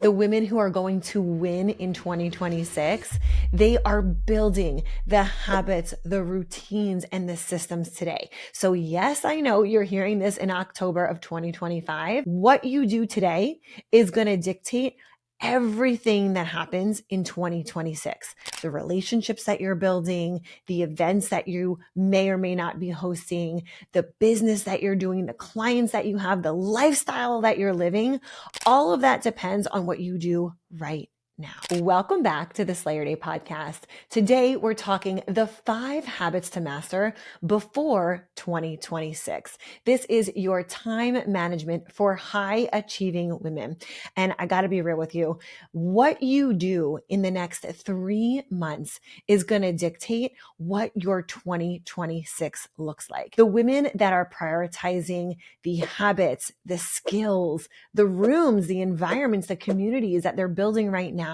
The women who are going to win in 2026, they are building the habits, the routines, and the systems today. So yes, I know you're hearing this in October of 2025. What you do today is going to dictate everything that happens in 2026, the relationships that you're building, the events that you may or may not be hosting, the business that you're doing, the clients that you have, the lifestyle that you're living. All of that depends on what you do right now. Welcome back to the Slayer Day podcast. Today, we're talking the 5 habits to master before 2026. This is your time management for high achieving women. And I got to be real with you. What you do in the next 3 months is going to dictate what your 2026 looks like. The women that are prioritizing the habits, the skills, the rooms, the environments, the communities that they're building right now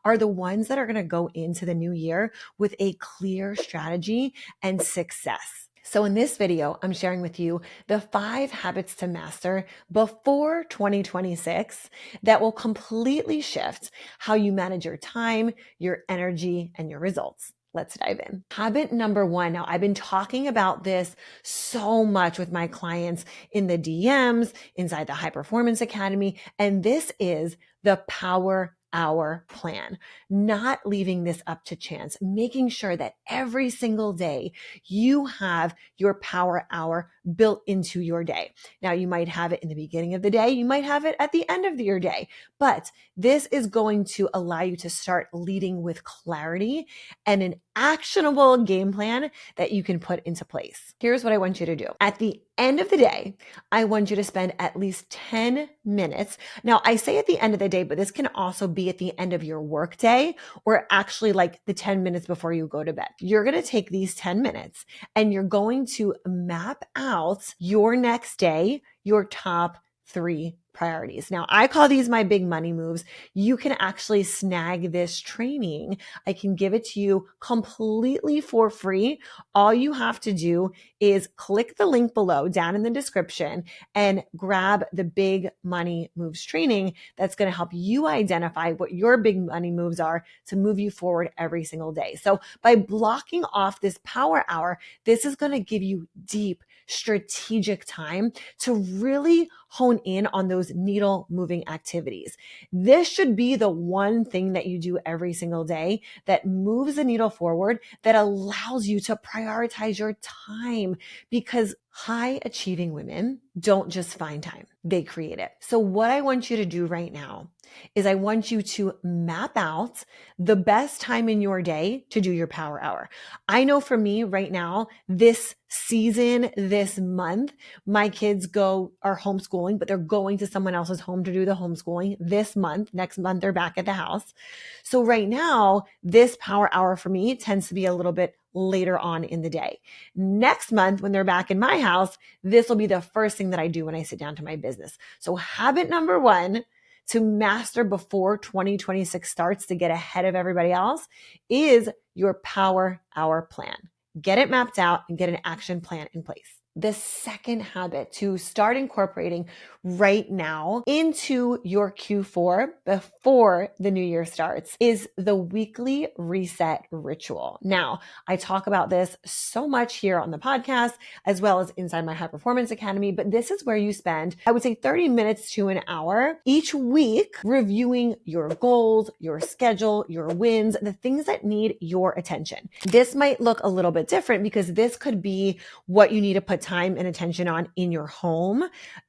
are the ones that are going to go into the new year with a clear strategy and success. So in this video, I'm sharing with you the 5 habits to master before 2026 that will completely shift how you manage your time, your energy, and your results. Let's dive in. Habit number 1. Now, I've been talking about this so much with my clients in the DMs, inside the High Performance Academy, and this is the Power Hour plan. Not leaving this up to chance, making sure that every single day you have your power hour built into your day. Now, you might have it in the beginning of the day, you might have it at the end of your day, but this is going to allow you to start leading with clarity and an actionable game plan that you can put into place. Here's what I want you to do. At the end of the day, I want you to spend at least 10 minutes. Now, I say at the end of the day, but this can also be at the end of your work day or actually like the 10 minutes before you go to bed. You're going to take these 10 minutes and you're going to map out your next day, your top 3 priorities. Now, I call these my big money moves. You can actually snag this training. I can give it to you completely for free. All you have to do is click the link below down in the description and grab the big money moves training that's going to help you identify what your big money moves are to move you forward every single day. So by blocking off this power hour, this is going to give you deep strategic time to really hone in on those needle moving activities. This should be the one thing that you do every single day that moves the needle forward, that allows you to prioritize your time, because high achieving women don't just find time, they create it. So what I want you to do right now is I want you to map out the best time in your day to do your power hour. I know for me right now, this season, this month, my kids are homeschooling, but they're going to someone else's home to do the homeschooling this month. Next month, they're back at the house. So right now, this power hour for me tends to be a little bit later on in the day. Next month, when they're back in my house, this will be the first thing that I do when I sit down to my business. So habit number 1 to master before 2026 starts, to get ahead of everybody else, is your power hour plan. Get it mapped out and get an action plan in place. The second habit to start incorporating right now into your Q4 before the new year starts is the weekly reset ritual. Now, I talk about this so much here on the podcast, as well as inside my High Performance Academy, but this is where you spend, I would say, 30 minutes to an hour each week reviewing your goals, your schedule, your wins, the things that need your attention. This might look a little bit different because this could be what you need to put time and attention on in your home,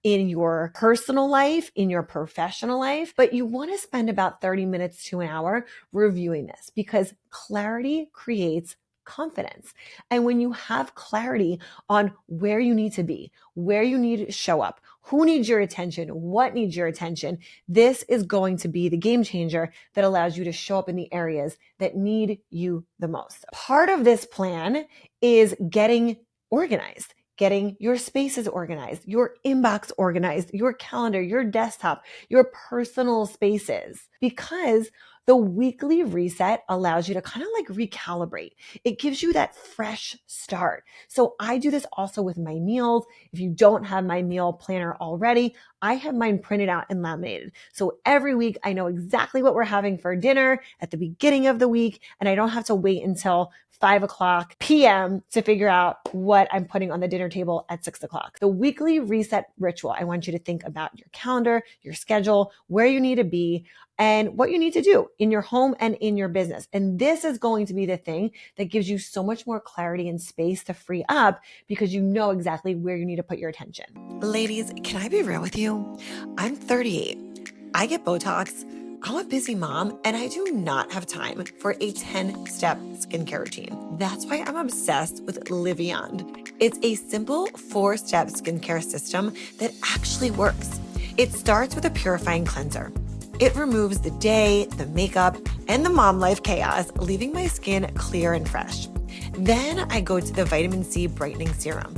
in your personal life, in your professional life, but you want to spend about 30 minutes to an hour reviewing this, because clarity creates confidence. And when you have clarity on where you need to be, where you need to show up, who needs your attention, what needs your attention, this is going to be the game changer that allows you to show up in the areas that need you the most. Part of this plan is getting organized, getting your spaces organized, your inbox organized, your calendar, your desktop, your personal spaces, because The weekly reset allows you to kind of like recalibrate. It gives you that fresh start. So I do this also with my meals. If you don't have my meal planner already, I have mine printed out and laminated. So every week I know exactly what we're having for dinner at the beginning of the week, and I don't have to wait until 5 o'clock p.m. to figure out what I'm putting on the dinner table at 6 o'clock. The weekly reset ritual, I want you to think about your calendar, your schedule, where you need to be, and what you need to do in your home and in your business. And this is going to be the thing that gives you so much more clarity and space to free up because you know exactly where you need to put your attention. Ladies, can I be real with you? I'm 38. I get Botox. I'm a busy mom and I do not have time for a 10-step skincare routine. That's why I'm obsessed with Liviand. It's a simple 4-step skincare system that actually works. It starts with a purifying cleanser. It removes the day, the makeup, and the mom life chaos, leaving my skin clear and fresh. Then I go to the vitamin C brightening serum.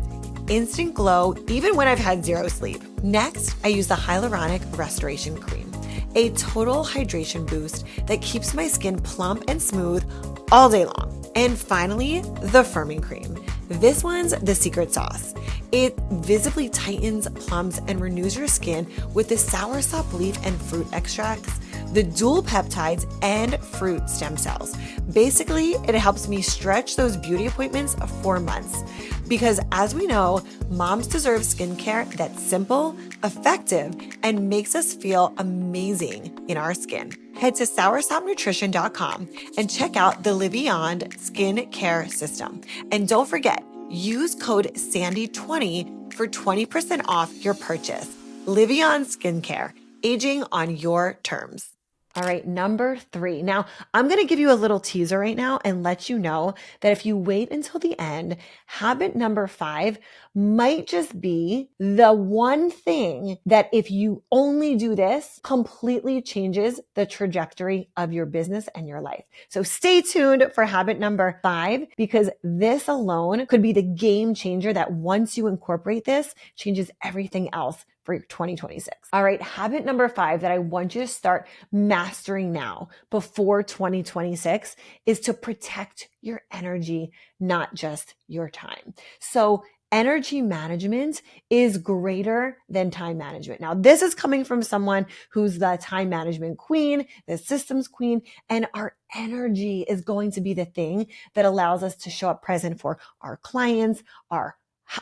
Instant glow even when I've had zero sleep. Next, I use the hyaluronic restoration cream, a total hydration boost that keeps my skin plump and smooth all day long. And finally, the firming cream. This one's the secret sauce. It visibly tightens, plumps, and renews your skin with the soursop leaf and fruit extracts, the dual peptides, and fruit stem cells. Basically, it helps me stretch those beauty appointments for months. Because as we know, moms deserve skincare that's simple, effective, and makes us feel amazing in our skin. Head to soursopnutrition.com and check out the Liviand Skin Care System. And don't forget, use code SANDY20 for 20% off your purchase. Liviand Skincare, aging on your terms. All right, number 3. Now, I'm going to give you a little teaser right now and let you know that if you wait until the end, habit number 5 might just be the one thing that if you only do this, completely changes the trajectory of your business and your life. So stay tuned for habit number 5 because this alone could be the game changer that once you incorporate this, changes everything else for 2026. All right, habit number 5 that I want you to start mastering now before 2026 is to protect your energy, not just your time. So energy management is greater than time management. Now, this is coming from someone who's the time management queen, the systems queen, and our energy is going to be the thing that allows us to show up present for our clients, our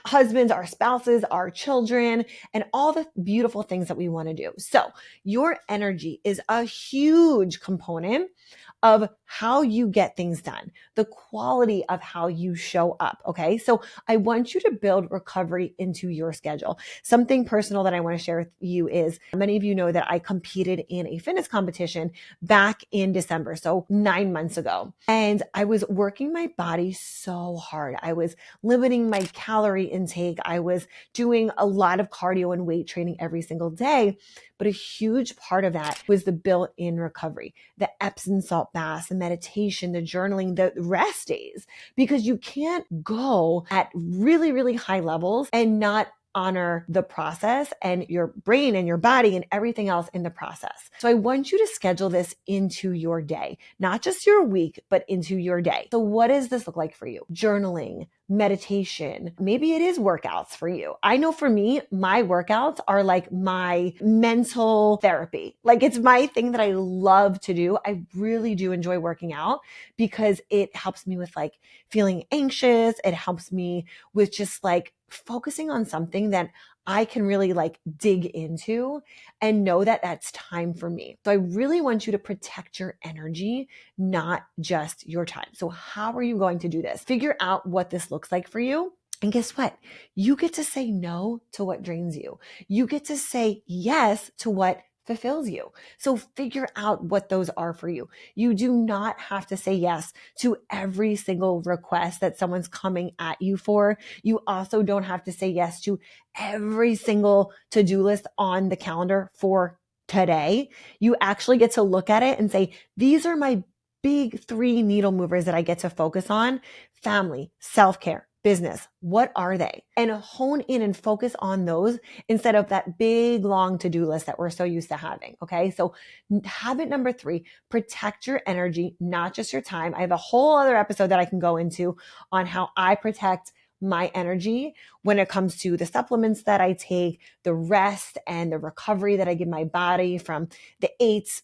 husbands, our spouses, our children, and all the beautiful things that we want to do. So your energy is a huge component of how you get things done, the quality of how you show up. Okay. So I want you to build recovery into your schedule. Something personal that I want to share with you is many of you know that I competed in a fitness competition back in December. So 9 months ago. And I was working my body so hard. I was limiting my calorie intake. I was doing a lot of cardio and weight training every single day. But a huge part of that was the built-in recovery, the Epsom salt baths, the meditation, the journaling, the rest days, because you can't go at really, really high levels and not honor the process and your brain and your body and everything else in the process. So I want you to schedule this into your day, not just your week, but into your day. So what does this look like for you? Journaling, meditation, maybe it is workouts for you. I know for me, my workouts are like my mental therapy. Like it's my thing that I love to do. I really do enjoy working out because it helps me with like feeling anxious. It helps me with just like focusing on something that I can really like dig into and know that that's time for me. So I really want you to protect your energy, not just your time. So how are you going to do this? Figure out what this looks like for you. And guess what? You get to say no to what drains you. You get to say yes to what fulfills you. So figure out what those are for you. You do not have to say yes to every single request that someone's coming at you for. You also don't have to say yes to every single to-do list on the calendar for today. You actually get to look at it and say, these are my big 3 needle movers that I get to focus on: family, self-care, business? What are they? And hone in and focus on those instead of that big, long to-do list that we're so used to having. Okay. So habit number 3, protect your energy, not just your time. I have a whole other episode that I can go into on how I protect my energy when it comes to the supplements that I take, the rest and the recovery that I give my body from the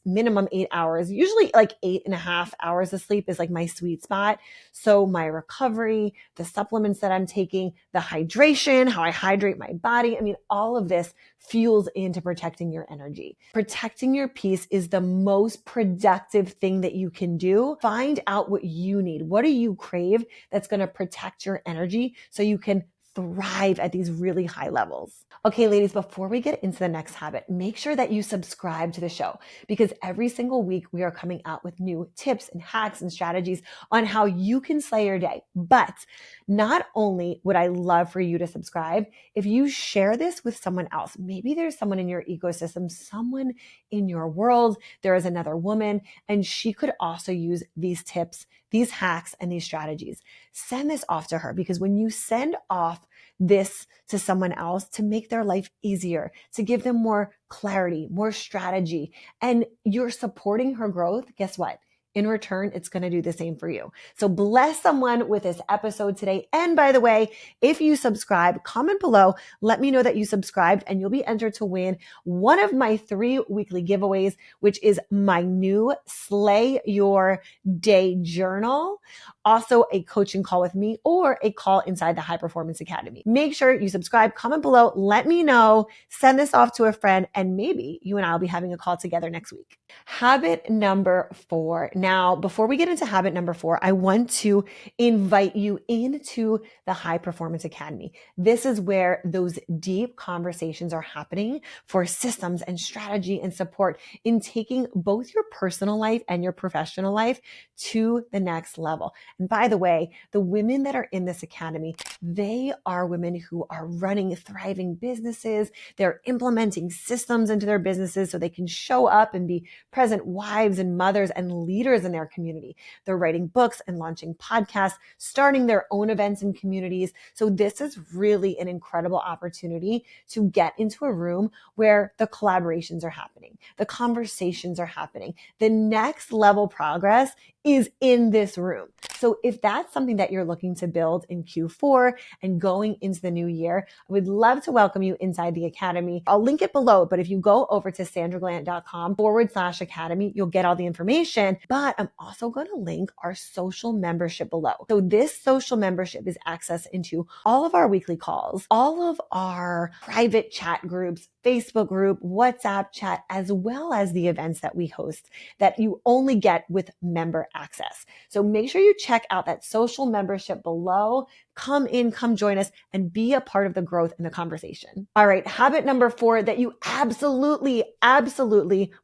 minimum 8 hours, usually like 8.5 hours of sleep is like my sweet spot. So my recovery, the supplements that I'm taking, the hydration, how I hydrate my body. I mean, all of this fuels into protecting your energy. Protecting your peace is the most productive thing that you can do. Find out what you need. What do you crave that's going to protect your energy so you can thrive at these really high levels. Okay, ladies, before we get into the next habit, make sure that you subscribe to the show because every single week we are coming out with new tips and hacks and strategies on how you can slay your day. But not only would I love for you to subscribe, if you share this with someone else, maybe there's someone in your ecosystem, someone in your world, there is another woman, and she could also use these tips, these hacks, and these strategies. Send this off to her because when you send off this to someone else to make their life easier, to give them more clarity, more strategy, and you're supporting her growth, guess what? In return, it's going to do the same for you. So bless someone with this episode today. And by the way, if you subscribe, comment below, let me know that you subscribed and you'll be entered to win one of my 3 weekly giveaways, which is my new Slay Your Day journal, also a coaching call with me or a call inside the High Performance Academy. Make sure you subscribe, comment below, let me know, send this off to a friend, and maybe you and I will be having a call together next week. Habit number 4. Now, before we get into habit number 4, I want to invite you into the High Performance Academy. This is where those deep conversations are happening for systems and strategy and support in taking both your personal life and your professional life to the next level. And by the way, the women that are in this academy, they are women who are running thriving businesses. They're implementing systems into their businesses so they can show up and be present wives and mothers and leaders in their community. They're writing books and launching podcasts, starting their own events and communities. So this is really an incredible opportunity to get into a room where the collaborations are happening, the conversations are happening, the next level progress is in this room. So if that's something that you're looking to build in Q4 and going into the new year, I would love to welcome you inside the academy. I'll link it below, but if you go over to sandraglandt.com/academy, you'll get all the information, but I'm also going to link our social membership below. So this social membership is access into all of our weekly calls, all of our private chat groups, Facebook group, WhatsApp chat, as well as the events that we host that you only get with member access. So make sure you check out that social membership below. Come in, come join us and be a part of the growth and the conversation. All right. Habit number 4 that you absolutely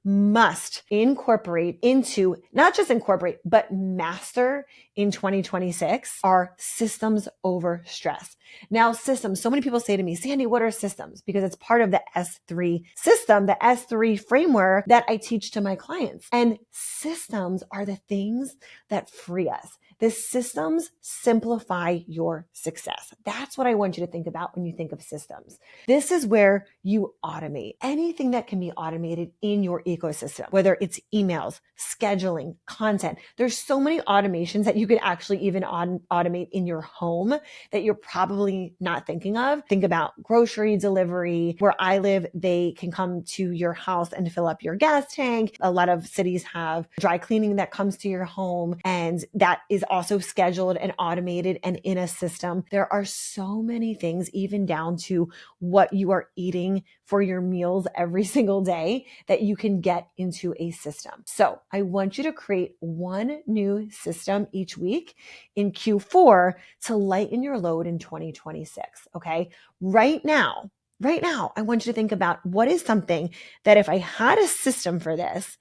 must incorporate into, not just incorporate, but master in 2026 are systems over stress. Now, systems, so many people say to me, Sandi, what are systems? Because it's part of the S3 system, the S3 framework that I teach to my clients. And systems are the things that free us. The systems simplify your success. That's what I want you to think about when you think of systems. This is where you automate anything that can be automated in your ecosystem, whether it's emails, scheduling, content. There's so many automations that you could actually even automate in your home that you're probably not thinking of. Think about grocery delivery. Where I live, they can come to your house and fill up your gas tank. A lot of cities have dry cleaning that comes to your home, and that is also scheduled and automated and in a system. There are so many things, even down to what you are eating for your meals every single day, that you can get into a system. So I want you to create one new system each week in Q4 to lighten your load in 2026. Okay. Right now, I want you to think about what is something that if I had a system for this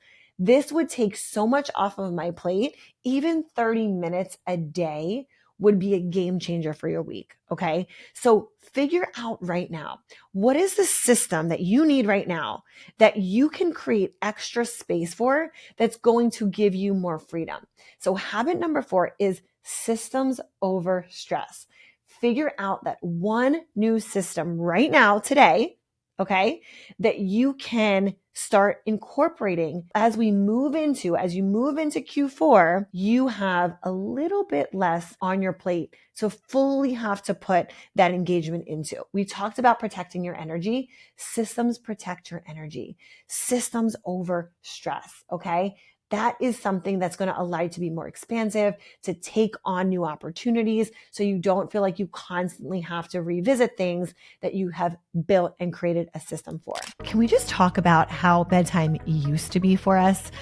would take so much off of my plate. Even 30 minutes a day would be a game changer for your week. Okay. So figure out right now, what is the system that you need right now that you can create extra space for that's going to give you more freedom? So habit number 4 is systems over stress. figure out that one new system right now, today, okay, that you can start incorporating as you move into Q4, you have a little bit less on your plate to fully have to put that engagement into. We talked about protecting your energy. Systems protect your energy. Systems over stress, okay? That is something that's going to allow you to be more expansive, to take on new opportunities, so you don't feel like you constantly have to revisit things that you have built and created a system for. Can we just talk about how bedtime used to be for us?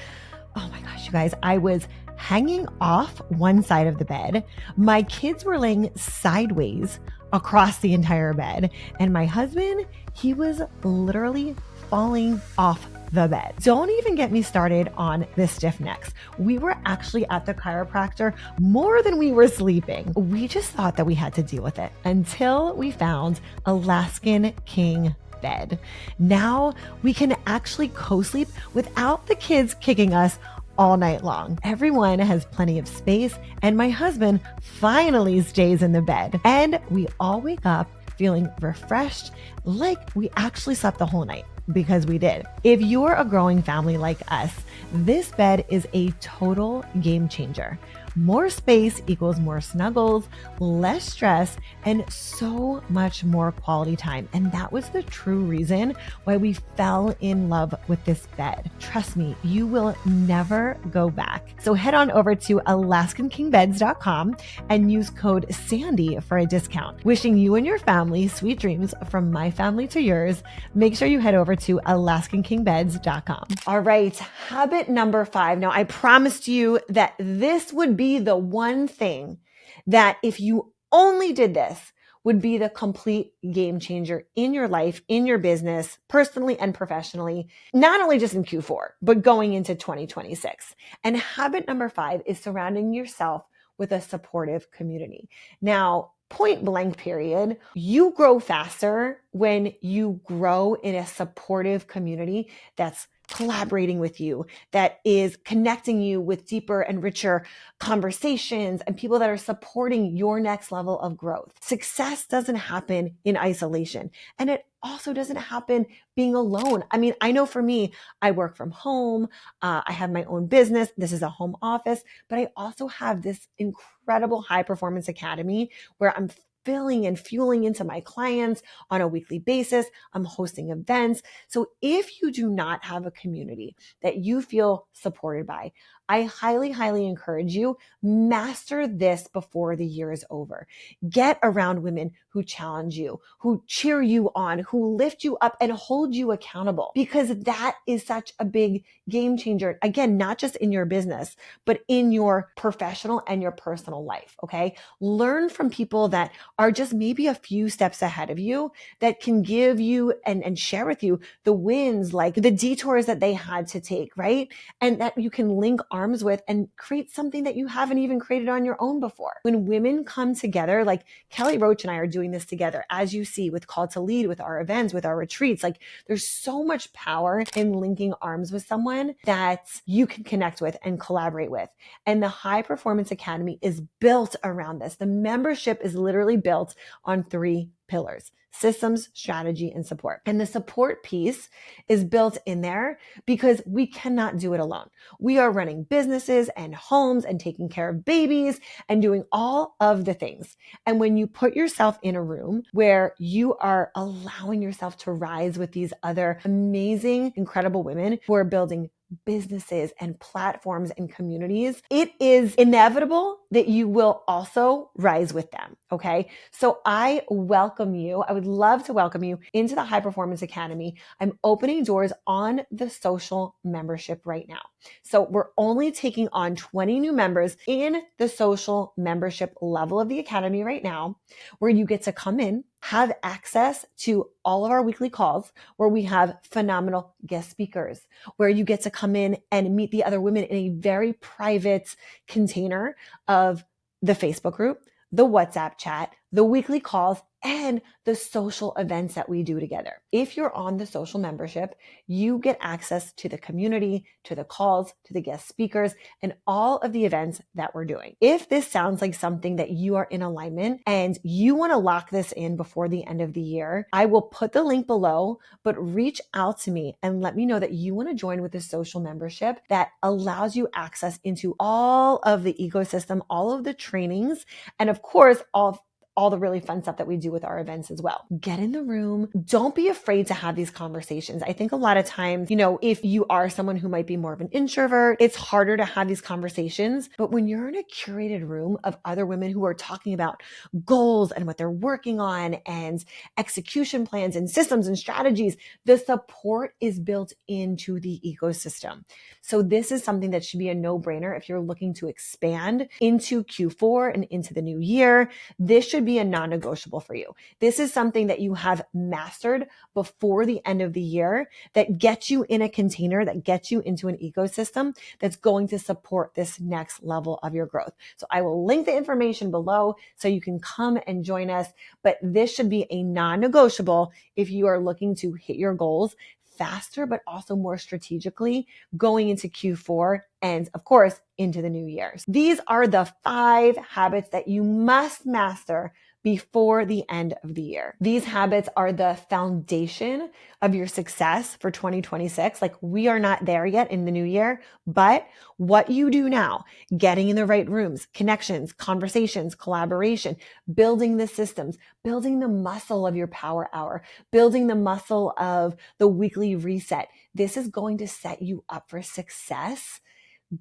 Oh my gosh, you guys, I was hanging off one side of the bed. My kids were laying sideways across the entire bed. And my husband, he was literally falling off the bed. Don't even get me started on the stiff necks. We were actually at the chiropractor more than we were sleeping. We just thought that we had to deal with it until we found Alaskan King bed. Now we can actually co-sleep without the kids kicking us all night long. Everyone has plenty of space, and my husband finally stays in the bed. And we all wake up feeling refreshed, like we actually slept the whole night, because we did. If you're a growing family like us, this bed is a total game changer. More space equals more snuggles, less stress, and so much more quality time. And that was the true reason why we fell in love with this bed. Trust me, you will never go back. So head on over to AlaskanKingBeds.com and use code Sandi for a discount. Wishing you and your family sweet dreams from my family to yours. Make sure you head over to AlaskanKingBeds.com. All right, habit number 5. Now, I promised you that this would be the one thing that if you only did this would be the complete game changer in your life, in your business, personally and professionally, not only just in Q4, but going into 2026. And habit number 5 is surrounding yourself with a supportive community. Now, point blank period, you grow faster when you grow in a supportive community that's collaborating with you, that is connecting you with deeper and richer conversations and people that are supporting your next level of growth. Success doesn't happen in isolation, and it also doesn't happen being alone. I mean, I know for me, I work from home. I have my own business. This is a home office, but I also have this incredible high performance academy where I'm filling and fueling into my clients on a weekly basis. I'm hosting events. So if you do not have a community that you feel supported by, I highly, highly encourage you, master this before the year is over. Get around women who challenge you, who cheer you on, who lift you up and hold you accountable, because that is such a big game changer. Again, not just in your business, but in your professional and your personal life, okay? Learn from people that are just maybe a few steps ahead of you, that can give you and share with you the wins, like the detours that they had to take, right? And that you can link arms with and create something that you haven't even created on your own before. When women come together, like Kelly Roach and I are doing this together, as you see with Call to Lead, with our events, with our retreats, like there's so much power in linking arms with someone that you can connect with and collaborate with. And the High Performance Academy is built around this. The membership is literally built on 3 pillars: systems, strategy, and support. And the support piece is built in there because we cannot do it alone. We are running businesses and homes and taking care of babies and doing all of the things. And when you put yourself in a room where you are allowing yourself to rise with these other amazing, incredible women who are building businesses and platforms and communities, it is inevitable that you will also rise with them. Okay. So I welcome you. I would love to welcome you into the High Performance Academy. I'm opening doors on the social membership right now. So we're only taking on 20 new members in the social membership level of the Academy right now, where you get to come in, have access to all of our weekly calls where we have phenomenal guest speakers, where you get to come in and meet the other women in a very private container of the Facebook group, the WhatsApp chat, the weekly calls, and the social events that we do together. If you're on the social membership, you get access to the community, to the calls, to the guest speakers, and all of the events that we're doing. If this sounds like something that you are in alignment and you want to lock this in before the end of the year, I will put the link below, but reach out to me and let me know that you want to join with the social membership that allows you access into all of the ecosystem, all of the trainings, and of course, all the really fun stuff that we do with our events as well. Get in the room. Don't be afraid to have these conversations. I think a lot of times, if you are someone who might be more of an introvert, it's harder to have these conversations. But when you're in a curated room of other women who are talking about goals and what they're working on and execution plans and systems and strategies, the support is built into the ecosystem. So this is something that should be a no-brainer if you're looking to expand into Q4 and into the new year. This should be a non-negotiable for you. This is something that you have mastered before the end of the year that gets you in a container, that gets you into an ecosystem that's going to support this next level of your growth. So I will link the information below so you can come and join us. But this should be a non-negotiable if you are looking to hit your goals faster, but also more strategically going into Q4 and of course into the new year. These are the 5 habits that you must master before the end of the year. These habits are the foundation of your success for 2026. Like, we are not there yet in the new year, but what you do now, getting in the right rooms, connections, conversations, collaboration, building the systems, building the muscle of your power hour, building the muscle of the weekly reset. This is going to set you up for success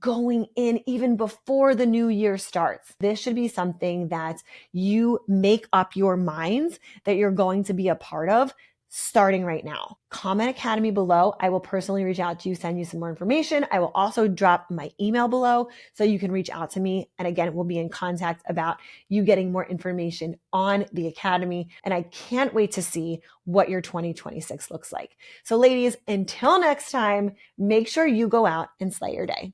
going in even before the new year starts. This should be something that you make up your minds that you're going to be a part of starting right now. Comment Academy below. I will personally reach out to you, send you some more information. I will also drop my email below so you can reach out to me. And again, we'll be in contact about you getting more information on the Academy. And I can't wait to see what your 2026 looks like. So ladies, until next time, make sure you go out and slay your day.